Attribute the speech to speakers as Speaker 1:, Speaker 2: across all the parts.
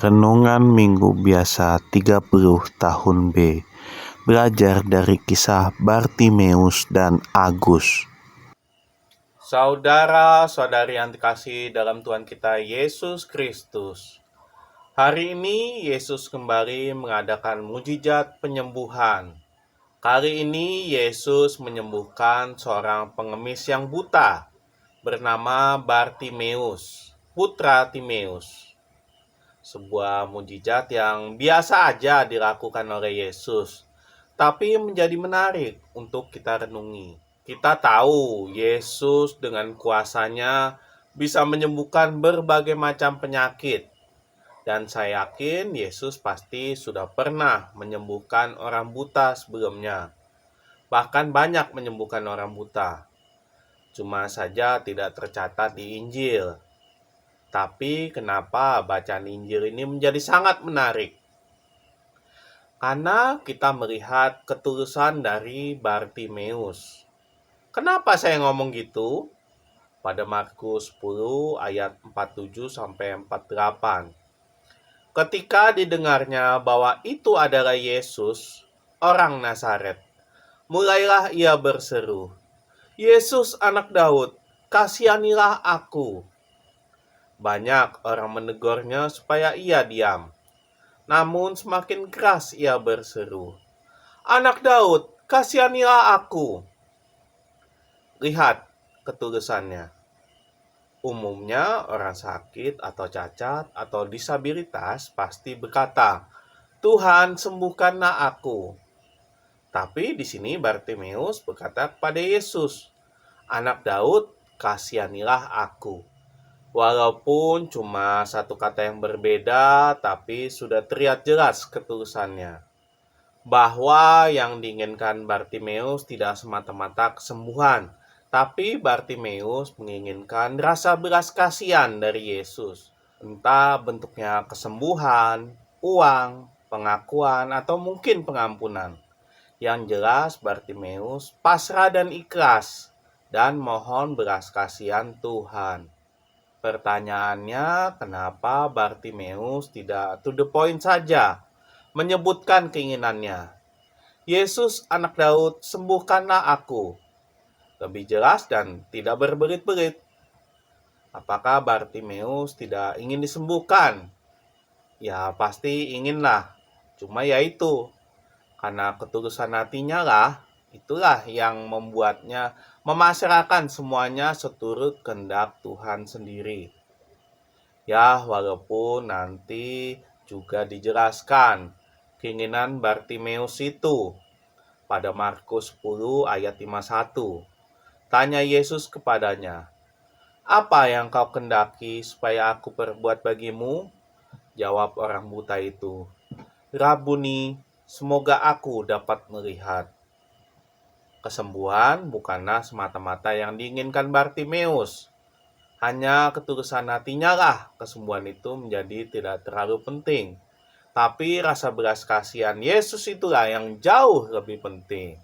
Speaker 1: Renungan Minggu Biasa 30 tahun B. Belajar dari kisah Bartimeus dan Agus.
Speaker 2: Saudara-saudari yang dikasihi dalam Tuhan kita Yesus Kristus. Hari ini Yesus kembali mengadakan mujizat penyembuhan. Kali ini Yesus menyembuhkan seorang pengemis yang buta bernama Bartimeus, putra Timeus. Sebuah mujizat yang biasa aja dilakukan oleh Yesus, tapi menjadi menarik untuk kita renungi. Kita tahu Yesus dengan kuasanya bisa menyembuhkan berbagai macam penyakit. Dan saya yakin Yesus pasti sudah pernah menyembuhkan orang buta sebelumnya. Bahkan banyak menyembuhkan orang buta. Cuma saja tidak tercatat di Injil. Tapi kenapa bacaan Injil ini menjadi sangat menarik? Karena kita melihat ketulusan dari Bartimeus. Kenapa saya ngomong gitu? Pada Markus 10 ayat 47-48. Ketika didengarnya bahwa itu adalah Yesus, orang Nazaret, mulailah ia berseru, "Yesus anak Daud, kasihanilah aku." Banyak orang menegurnya supaya ia diam. Namun semakin keras ia berseru, "Anak Daud, kasihanilah aku." Lihat ketulusannya. Umumnya orang sakit atau cacat atau disabilitas pasti berkata, "Tuhan, sembuhkanlah aku." Tapi di sini Bartimeus berkata kepada Yesus, "Anak Daud, kasihanilah aku." Walaupun cuma satu kata yang berbeda, tapi sudah terlihat jelas ketulusannya. Bahwa yang diinginkan Bartimeus tidak semata-mata kesembuhan, tapi Bartimeus menginginkan rasa belas kasihan dari Yesus. Entah bentuknya kesembuhan, uang, pengakuan, atau mungkin pengampunan. Yang jelas Bartimeus pasrah dan ikhlas dan mohon belas kasihan Tuhan. Pertanyaannya, kenapa Bartimeus tidak to the point saja menyebutkan keinginannya? "Yesus anak Daud, sembuhkanlah aku." Lebih jelas dan tidak berbelit-belit. Apakah Bartimeus tidak ingin disembuhkan? Ya pasti inginlah. Cuma ya itu, karena ketulusan hatinya lah, itulah yang membuatnya memasrahkan semuanya seturut kehendak Tuhan sendiri. Ya, walaupun nanti juga dijelaskan keinginan Bartimeus itu pada Markus 10 ayat 51. Tanya Yesus kepadanya, "Apa yang kau kendaki supaya aku perbuat bagimu?" Jawab orang buta itu, "Rabuni, semoga aku dapat melihat." Kesembuhan bukanlah semata-mata yang diinginkan Bartimeus. Hanya ketulusan hatinya lah kesembuhan itu menjadi tidak terlalu penting. Tapi rasa belas kasihan Yesus itulah yang jauh lebih penting.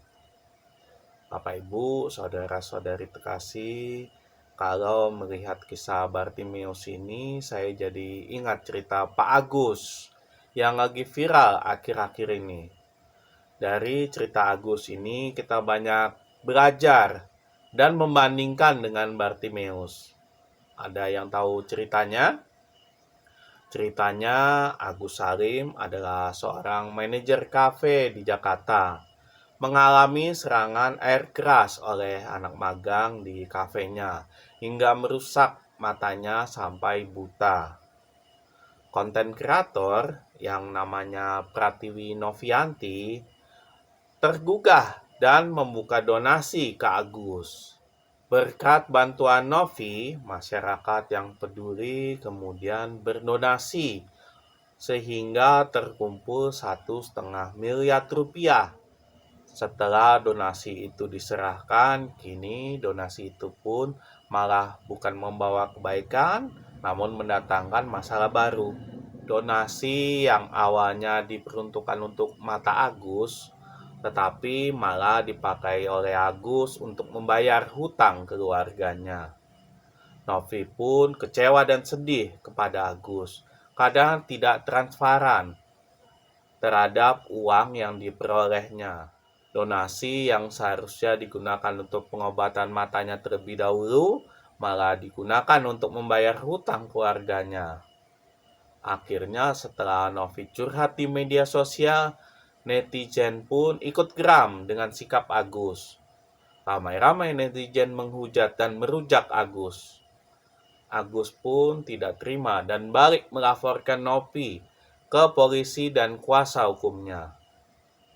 Speaker 2: Bapak Ibu, saudara-saudari terkasih, kalau melihat kisah Bartimeus ini, saya jadi ingat cerita Pak Agus yang lagi viral akhir-akhir ini. Dari cerita Agus ini kita banyak belajar dan membandingkan dengan Bartimeus. Ada yang tahu ceritanya? Ceritanya, Agus Salim adalah seorang manajer kafe di Jakarta. Mengalami serangan air keras oleh anak magang di kafenya hingga merusak matanya sampai buta. Konten kreator yang namanya Pratiwi Novianti tergugah dan membuka donasi ke Agus. Berkat bantuan Novi, masyarakat yang peduli kemudian berdonasi sehingga terkumpul 1,5 miliar rupiah. Setelah donasi itu diserahkan, kini donasi itu pun malah bukan membawa kebaikan, namun mendatangkan masalah baru. Donasi yang awalnya diperuntukkan untuk mata Agus, tetapi malah dipakai oleh Agus untuk membayar hutang keluarganya. Novi pun kecewa dan sedih kepada Agus kadang tidak transparan terhadap uang yang diperolehnya. Donasi yang seharusnya digunakan untuk pengobatan matanya terlebih dahulu, malah digunakan untuk membayar hutang keluarganya. Akhirnya setelah Novi curhat di media sosial, netizen pun ikut geram dengan sikap Agus. Ramai-ramai netizen menghujat dan merujak Agus. Agus pun tidak terima dan balik melaporkan Novi ke polisi dan kuasa hukumnya.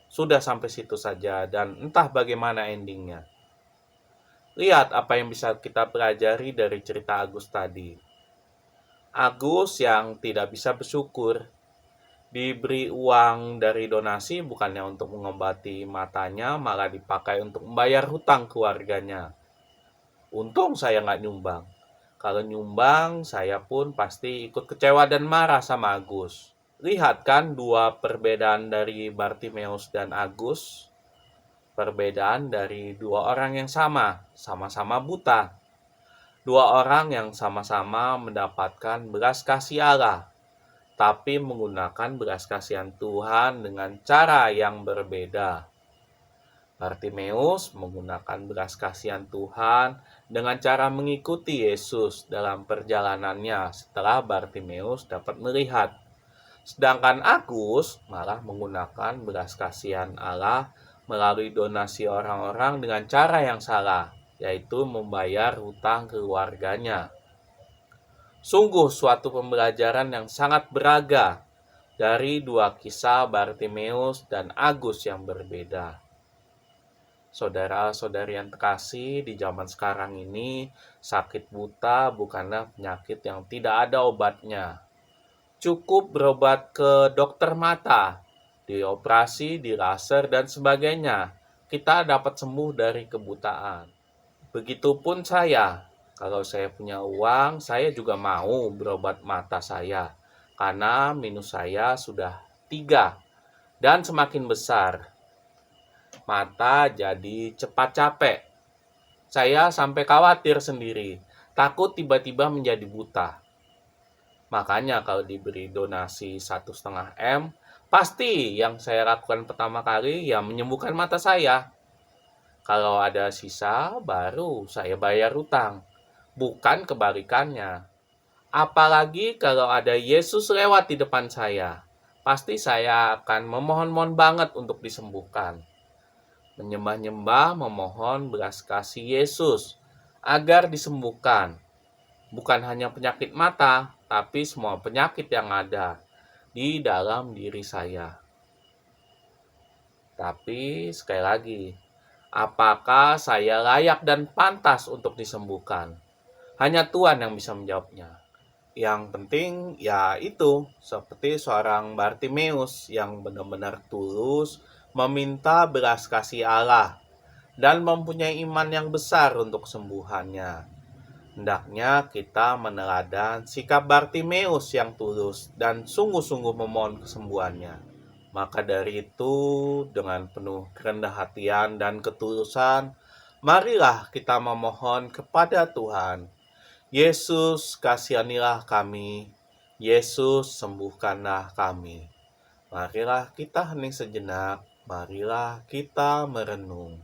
Speaker 2: Sudah sampai situ saja dan entah bagaimana endingnya. Lihat apa yang bisa kita pelajari dari cerita Agus tadi. Agus yang tidak bisa bersyukur, diberi uang dari donasi bukannya untuk mengobati matanya, malah dipakai untuk membayar hutang keluarganya. Untung saya nggak nyumbang. Kalau nyumbang, saya pun pasti ikut kecewa dan marah sama Agus. Lihat kan dua perbedaan dari Bartimeus dan Agus. Perbedaan dari dua orang yang sama-sama buta. Dua orang yang sama-sama mendapatkan belas kasih Allah, tapi menggunakan belas kasihan Tuhan dengan cara yang berbeda. Bartimeus menggunakan belas kasihan Tuhan dengan cara mengikuti Yesus dalam perjalanannya setelah Bartimeus dapat melihat. Sedangkan Agus malah menggunakan belas kasihan Allah melalui donasi orang-orang dengan cara yang salah, yaitu membayar hutang keluarganya. Sungguh suatu pembelajaran yang sangat berharga dari dua kisah Bartimeus dan Agus yang berbeda. Saudara-saudari yang terkasih, di zaman sekarang ini, sakit buta bukanlah penyakit yang tidak ada obatnya. Cukup berobat ke dokter mata, dioperasi, di laser, dan sebagainya. Kita dapat sembuh dari kebutaan. Begitupun saya. Kalau saya punya uang, saya juga mau berobat mata saya. Karena minus saya sudah 3 dan semakin besar. Mata jadi cepat capek. Saya sampai khawatir sendiri, takut tiba-tiba menjadi buta. Makanya kalau diberi donasi 1,5 M, pasti yang saya lakukan pertama kali ya menyembuhkan mata saya. Kalau ada sisa, baru saya bayar hutang. Bukan kebalikannya. Apalagi kalau ada Yesus lewat di depan saya. Pasti saya akan memohon-mohon banget untuk disembuhkan. Menyembah-nyembah, memohon belas kasih Yesus agar disembuhkan. Bukan hanya penyakit mata, tapi semua penyakit yang ada di dalam diri saya. Tapi sekali lagi, apakah saya layak dan pantas untuk disembuhkan? Hanya Tuhan yang bisa menjawabnya. Yang penting ya itu, seperti seorang Bartimeus yang benar-benar tulus meminta belas kasih Allah dan mempunyai iman yang besar untuk kesembuhannya. Hendaknya kita meneladan sikap Bartimeus yang tulus dan sungguh-sungguh memohon kesembuhannya. Maka dari itu, dengan penuh kerendah hatian dan ketulusan, marilah kita memohon kepada Tuhan. Yesus, kasihanilah kami. Yesus, sembuhkanlah kami. Marilah kita hening sejenak. Marilah kita merenung.